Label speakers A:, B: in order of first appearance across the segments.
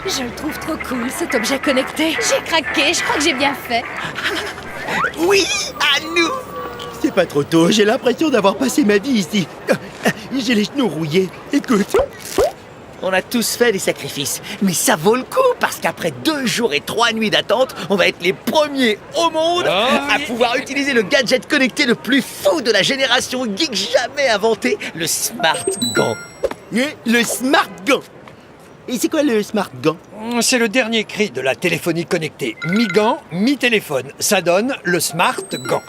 A: Je le trouve trop cool, cet objet connecté. J'ai craqué, je crois que j'ai bien fait.
B: Oui, à nous. C'est pas trop tôt, j'ai l'impression d'avoir passé ma vie ici. J'ai les genoux rouillés. Écoute. On a tous fait des sacrifices, mais ça vaut le coup parce qu'après 2 jours et 3 nuits d'attente, on va être les premiers au monde à pouvoir utiliser le gadget connecté le plus fou de la génération geek jamais inventé, le Smart Gant. Le Smart Gant. Et c'est quoi le Smart Gant?
C: C'est le dernier cri de la téléphonie connectée. Mi-gant, mi-téléphone. Ça donne le Smart Gant.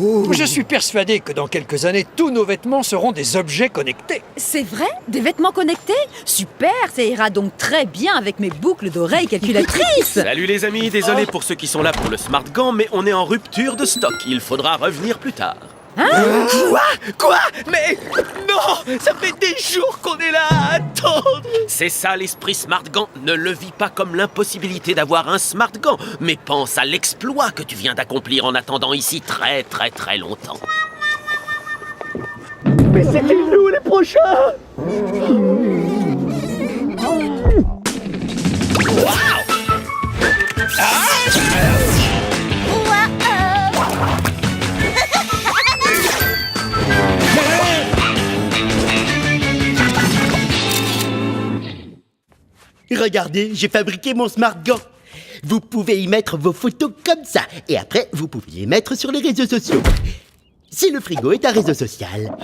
B: Oh.
C: Je suis persuadé que dans quelques années, tous nos vêtements seront des objets connectés.
A: C'est vrai? Des vêtements connectés? Super, ça ira donc très bien avec mes boucles d'oreilles calculatrices.
D: Salut les amis, désolé pour ceux qui sont là pour le Smart Gant, mais on est en rupture de stock. Il faudra revenir plus tard.
B: Quoi? Mais non! Ça fait des jours qu'on est là à attendre!
D: C'est ça l'esprit Smart Gant. Ne le vis pas comme l'impossibilité d'avoir un Smart Gant, mais pense à l'exploit que tu viens d'accomplir en attendant ici très très très longtemps.
B: Mais c'était nous les prochains! Regardez, j'ai fabriqué mon Smart Gant. Vous pouvez y mettre vos photos comme ça. Et après, vous pouvez les mettre sur les réseaux sociaux. Si le frigo est un réseau social.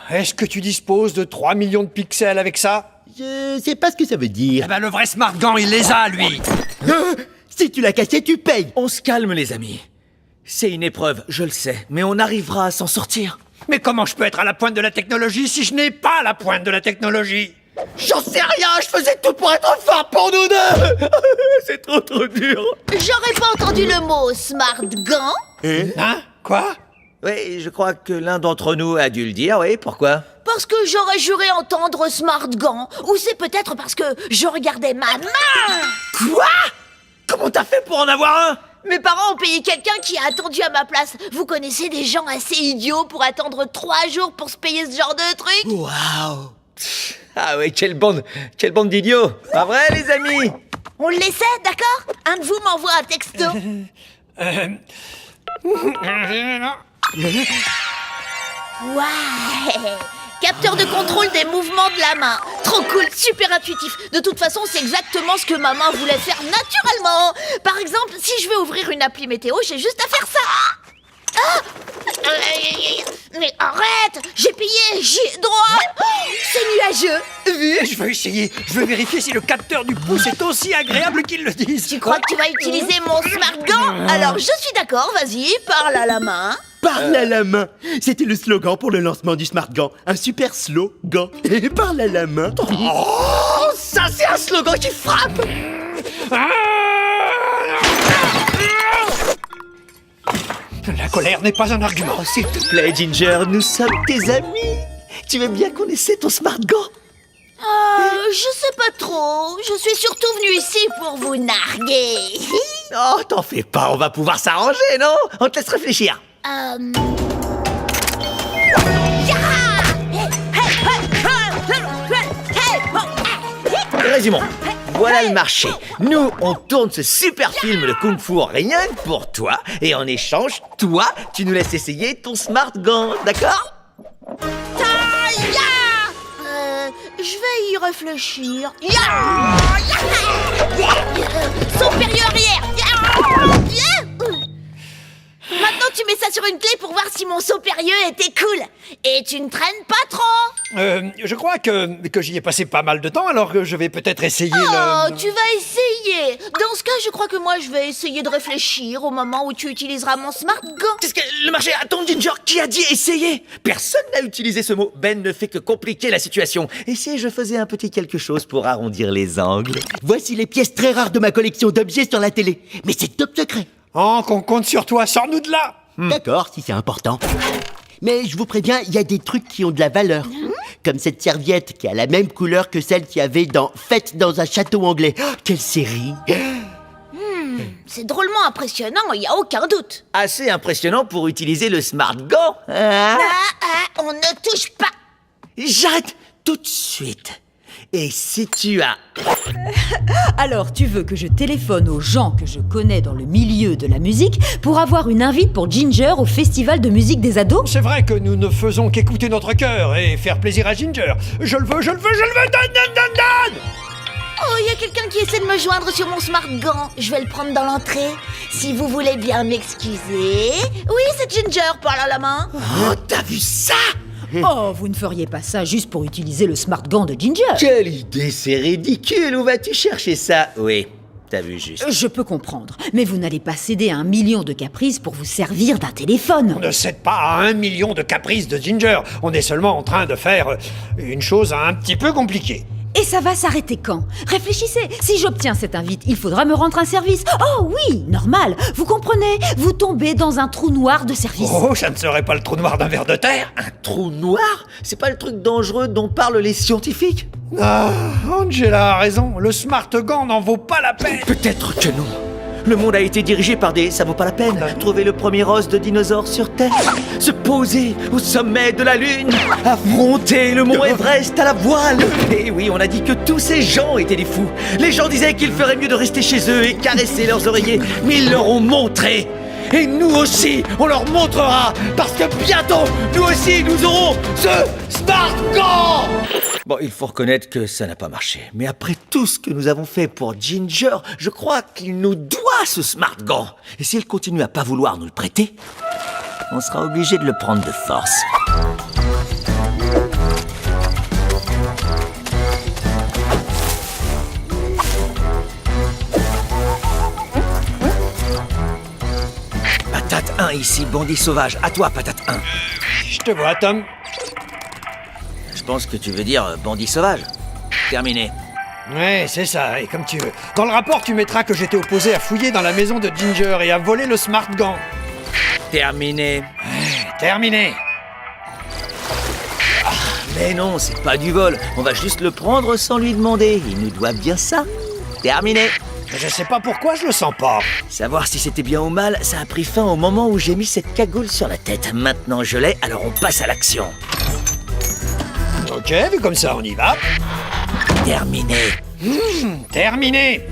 C: Est-ce que tu disposes de 3 millions de pixels avec ça?
B: Je sais pas ce que ça veut dire.
C: Eh ben le vrai Smart Gant, il les a, lui.
B: Si tu l'as cassé, tu payes.
E: On se calme, les amis. C'est une épreuve, je le sais, mais on arrivera à s'en sortir.
C: Mais comment je peux être à la pointe de la technologie si je n'ai pas la pointe de la technologie?
B: J'en sais rien, je faisais tout pour être fort pour nous deux. C'est trop dur.
F: J'aurais pas entendu le mot Smart Gant.
C: Hein? Quoi?
E: Oui, je crois que l'un d'entre nous a dû le dire, oui, pourquoi?
F: Parce que j'aurais juré entendre Smart Gant. Ou c'est peut-être parce que je regardais ma main.
E: Quoi? Comment t'as fait pour en avoir un?
F: Mes parents ont payé quelqu'un qui a attendu à ma place. Vous connaissez des gens assez idiots pour attendre 3 jours pour se payer ce genre de truc?
E: Waouh! Ah oui, quelle bande d'idiots! Pas vrai, les amis?
F: On le laissait, d'accord? Un de vous m'envoie un texto. Ouais! Capteur de contrôle des mouvements de la main. Trop cool, super intuitif. De toute façon, c'est exactement ce que ma main voulait faire naturellement. Par exemple, si je veux ouvrir une appli météo, j'ai juste à faire ça. Ah! Mais arrête! J'ai payé, j'ai droit! C'est nuageux! Vu?
C: Je veux essayer. Je veux vérifier si le capteur du pouce est aussi agréable qu'ils le disent.
F: Tu crois que tu vas utiliser mon Smart Gant? Alors, je suis d'accord, vas-y, parle à la main.
B: Parle à la main. C'était le slogan pour le lancement du Smart Gant. Un super slogan. Et parle à la main.
E: Oh, ça c'est un slogan qui frappe!
C: La colère n'est pas un argument.
E: Oh, s'il te plaît, Ginger, nous sommes tes amis. Tu veux bien qu'on essaie ton Smart Gant?
F: Je sais pas trop. Je suis surtout venue ici pour vous narguer.
E: Oh, t'en fais pas, on va pouvoir s'arranger, non? On te laisse réfléchir. Résumons. Voilà le marché. Nous, on tourne ce super film de Kung Fu rien que pour toi. Et en échange, toi, tu nous laisses essayer ton Smart Gant, d'accord?
F: Je vais y réfléchir. Supérieur arrière. Maintenant, tu mets ça sur une clé pour voir si mon saut périlleux était cool. Et tu ne traînes pas trop.
C: Je crois que j'y ai passé pas mal de temps, alors que je vais peut-être essayer
F: Oh,
C: le...
F: tu vas essayer. Dans ce cas, je crois que moi, je vais essayer de réfléchir au moment où tu utiliseras mon Smart Gant.
E: Qu'est-ce que le marché? Attends, Ginger, qui a dit essayer? Personne n'a utilisé ce mot. Ben ne fait que compliquer la situation. Et si je faisais un petit quelque chose pour arrondir les angles?
B: Voici les pièces très rares de ma collection d'objets sur la télé. Mais c'est top secret.
C: Oh, qu'on compte sur toi, sors-nous de là.
B: D'accord, si c'est important. Mais je vous préviens, il y a des trucs qui ont de la valeur. Comme cette serviette qui a la même couleur que celle qu'il y avait dans Fête dans un château anglais. Oh, quelle série!
F: C'est drôlement impressionnant, il n'y a aucun doute.
E: Assez impressionnant pour utiliser le smart gant. Hein?
F: On ne touche pas.
E: J'arrête tout de suite. Et si tu as...
A: Alors, tu veux que je téléphone aux gens que je connais dans le milieu de la musique pour avoir une invite pour Ginger au festival de musique des ados?
C: C'est vrai que nous ne faisons qu'écouter notre cœur et faire plaisir à Ginger. Je le veux, je le veux, je le veux, donne.
F: Oh, il y a quelqu'un qui essaie de me joindre sur mon smart gant. Je vais le prendre dans l'entrée. Si vous voulez bien m'excuser. Oui, c'est Ginger, parle à la main.
E: Oh, t'as vu ça?
A: Oh, vous ne feriez pas ça juste pour utiliser le smart gant de Ginger?
E: Quelle idée, c'est ridicule. Où vas-tu chercher ça? Oui, t'as vu juste.
A: Je peux comprendre, mais vous n'allez pas céder à 1 million de caprices pour vous servir d'un téléphone.
C: On ne cède pas à 1 million de caprices de Ginger. On est seulement en train de faire une chose un petit peu compliquée.
A: Et ça va s'arrêter quand? Réfléchissez, si j'obtiens cette invite, il faudra me rendre un service. Oh oui, normal, vous comprenez? Vous tombez dans un trou noir de service.
C: Oh, ça ne serait pas le trou noir d'un ver de terre?
E: Un trou noir? C'est pas le truc dangereux dont parlent les scientifiques?
C: Ah, Angela a raison, le smart gant n'en vaut pas la peine.
E: Peut-être que non. Le monde a été dirigé par des... Ça vaut pas la peine. Trouver le premier os de dinosaure sur Terre. Se poser au sommet de la Lune. Affronter le mont Everest à la voile. Et oui, on a dit que tous ces gens étaient des fous. Les gens disaient qu'il ferait mieux de rester chez eux et caresser leurs oreillers. Mais ils leur ont montré. Et nous aussi, on leur montrera. Parce que bientôt, nous aussi, nous aurons ce smart gant. Bon, il faut reconnaître que ça n'a pas marché. Mais après tout ce que nous avons fait pour Ginger, je crois qu'il nous doit ce smart gant. Et s'il continue à pas vouloir nous le prêter, on sera obligé de le prendre de force. Patate 1 ici, bandit sauvage. À toi, Patate 1.
C: Je te vois, Tom.
E: Je pense que tu veux dire bandit sauvage. Terminé.
C: Ouais, c'est ça, et comme tu veux. Dans le rapport, tu mettras que j'étais opposé à fouiller dans la maison de Ginger et à voler le smart gant.
E: Terminé.
C: Terminé.
E: Mais non, c'est pas du vol. On va juste le prendre sans lui demander. Il nous doit bien ça. Terminé.
C: Je sais pas pourquoi je le sens pas.
E: Savoir si c'était bien ou mal, ça a pris fin au moment où j'ai mis cette cagoule sur la tête. Maintenant je l'ai, alors on passe à l'action.
C: Ok, vu comme ça, on y va.
E: Terminé.
C: Terminé.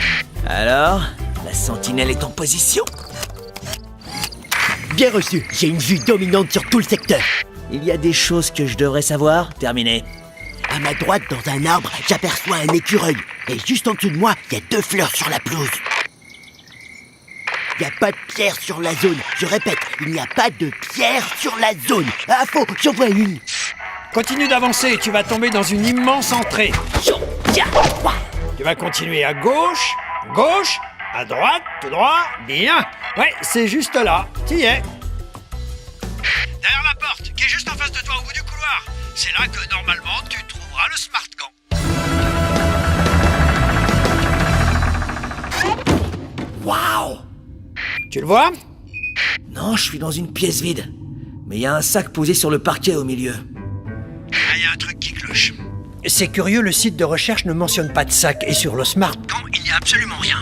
E: Alors, la sentinelle est en position.
B: Bien reçu, j'ai une vue dominante sur tout le secteur.
E: Il y a des choses que je devrais savoir. Terminé.
B: À ma droite, dans un arbre, j'aperçois un écureuil. Et juste en dessous de moi, il y a 2 fleurs sur la pelouse. Il n'y a pas de pierre sur la zone. Je répète, il n'y a pas de pierre sur la zone. Ah, faux, j'en vois une.
C: Continue d'avancer, tu vas tomber dans une immense entrée. Tu vas continuer à gauche, à droite, tout droit, bien. Ouais, c'est juste là, t'y es. Derrière la porte, qui est juste en face de toi au bout du couloir. C'est là que normalement tu trouveras le smart gant.
E: Waouh!
C: Tu le vois?
E: Non, je suis dans une pièce vide. Mais il y a un sac posé sur le parquet au milieu.
C: Il y a un truc qui cloche. C'est curieux, le site de recherche ne mentionne pas de sac et sur le smart gant, il n'y a absolument rien.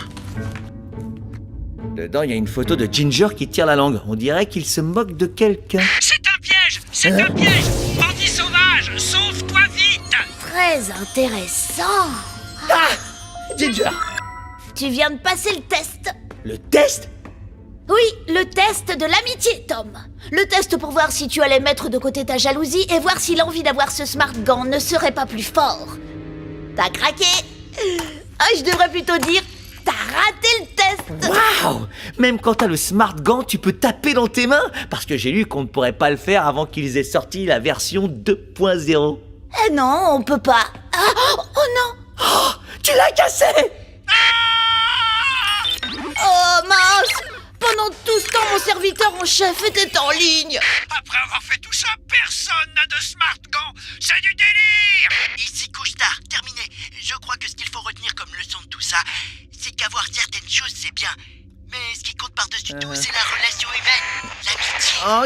E: Dedans, il y a une photo de Ginger qui tire la langue. On dirait qu'il se moque de quelqu'un.
C: C'est un piège! C'est un piège! Bandit sauvage, sauve-toi vite!
F: Très intéressant.
E: Ginger!
F: Tu viens de passer le test.
E: Le test?
F: Oui, le test de l'amitié, Tom. Le test pour voir si tu allais mettre de côté ta jalousie et voir si l'envie d'avoir ce smart gant ne serait pas plus fort. T'as craqué. Ah, je devrais plutôt dire, t'as raté le test.
E: Waouh! Même quand t'as le smart gant, tu peux taper dans tes mains. Parce que j'ai lu qu'on ne pourrait pas le faire avant qu'ils aient sorti la version 2.0.
F: Eh non, on peut pas. Ah, oh non.
E: Oh, tu l'as cassé!
F: Oh mince. Pendant tout ce temps, mon serviteur en chef était en ligne.
C: Après avoir fait tout ça, personne n'a de smart gant. C'est du délire!
G: Ici Couche-Tard, terminé. Je crois que ce qu'il faut retenir comme leçon de tout ça, c'est qu'avoir certaines choses, c'est bien. Mais ce qui compte par-dessus tout, c'est la relation humaine, l'amitié.
E: Oh,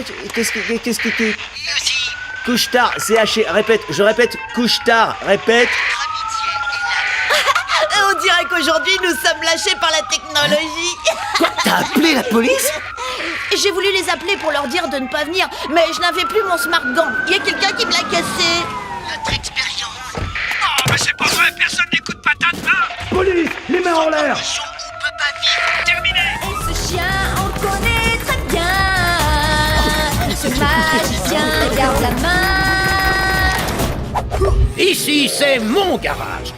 E: qu'est-ce que tu...
G: Et aussi,
E: Couche-Tard, c'est haché. Répète, je répète, Couche-Tard, répète.
G: notre amitié est là.
F: On dirait qu'aujourd'hui nous sommes lâchés par la technologie.
E: T'as appelé la police?
F: J'ai voulu les appeler pour leur dire de ne pas venir, mais je n'avais plus mon smart gant. Il y a quelqu'un qui me l'a cassé.
G: Notre expérience.
C: Oh, mais c'est pas vrai, personne n'écoute pas ta main.
H: Police, les mains en l'air.
G: Cochon, on peut pas vivre.
C: Terminé.
A: Et ce chien, on le connaît très bien. Ce magicien garde la main.
I: Ici, c'est mon garage.